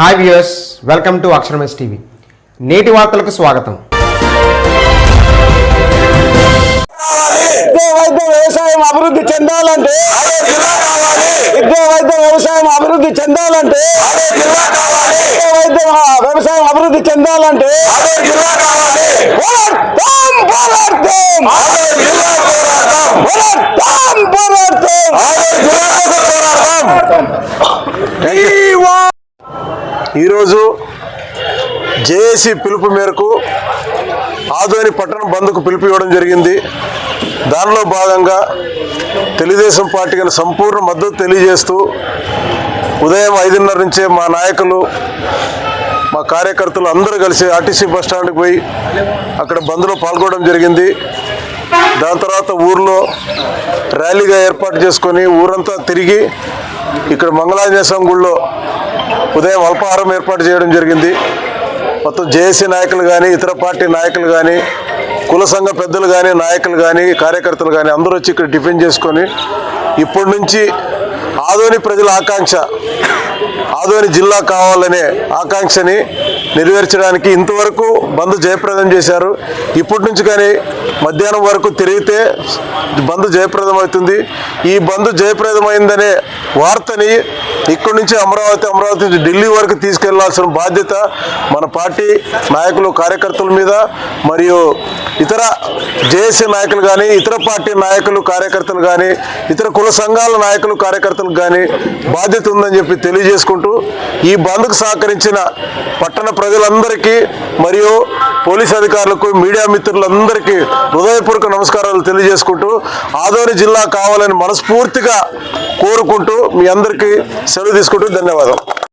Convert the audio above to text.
Hi viewers, welcome to అక్షరమేస్ TV. నేటి వార్తలకు స్వాగతం. వ్యవసాయం అభివృద్ధి చెందాలంటే వ్యవసాయం అభివృద్ధి చెందాలంటే వ్యవసాయం అభివృద్ధి చెందాలంటే ఈరోజు జేఏసీ పిలుపు మేరకు ఆదోని పట్టణ బంద్కు పిలుపు ఇవ్వడం జరిగింది. దానిలో భాగంగా తెలుగుదేశం పార్టీకి సంపూర్ణ మద్దతు తెలియజేస్తూ ఉదయం 5:30 నుంచే మా నాయకులు మా కార్యకర్తలు అందరూ కలిసి ఆర్టీసీ బస్టాండ్కి పోయి అక్కడ బంద్లో పాల్గొనడం జరిగింది. దాని తర్వాత ఊర్లో ర్యాలీగా ఏర్పాటు చేసుకొని ఊరంతా తిరిగి ఇక్కడ మంగళాంజనేయ స్వామి గుడిలో ఉదయం అల్పాహారం ఏర్పాటు చేయడం జరిగింది. మొత్తం జేఏసీ నాయకులు కానీ ఇతర పార్టీ నాయకులు కానీ కుల సంఘ పెద్దలు కానీ నాయకులు కానీ కార్యకర్తలు కానీ అందరూ వచ్చి ఇక్కడ టిఫిన్ చేసుకొని ఇప్పటి నుంచి ఆదోని ప్రజల ఆకాంక్ష ఆదోని జిల్లా కావాలనే ఆకాంక్షని నెరవేర్చడానికి ఇంతవరకు బంద్ జయప్రదం చేశారు. ఇప్పటి నుంచి కానీ మధ్యాహ్నం వరకు తిరిగితే బంద్ జయప్రదం అవుతుంది. ఈ బంద్ జయప్రదమైందనే వార్తని ఇక్కడి నుంచి అమరావతి నుంచి ఢిల్లీ వరకు తీసుకెళ్లాల్సిన బాధ్యత మన పార్టీ నాయకులు కార్యకర్తల మీద మరియు ఇతర జేఏసీ నాయకులు కానీ ఇతర పార్టీ నాయకులు కార్యకర్తలు కానీ ఇతర కుల సంఘాల నాయకులు కార్యకర్తలకు కానీ బాధ్యత ఉందని చెప్పి తెలియజేసుకుంటూ ఈ బంద్కు సహకరించిన పట్టణ ప్రజలందరికీ మరియు పోలీస్ అధికారులకు మీడియా మిత్రులందరికీ హృదయపూర్వక నమస్కారాలు తెలియజేసుకుంటూ ఆదోని జిల్లా కావాలని మనస్ఫూర్తిగా కోరుకుంటూ మీ అందరికీ సెలవు తీసుకుంటూ ధన్యవాదాలు.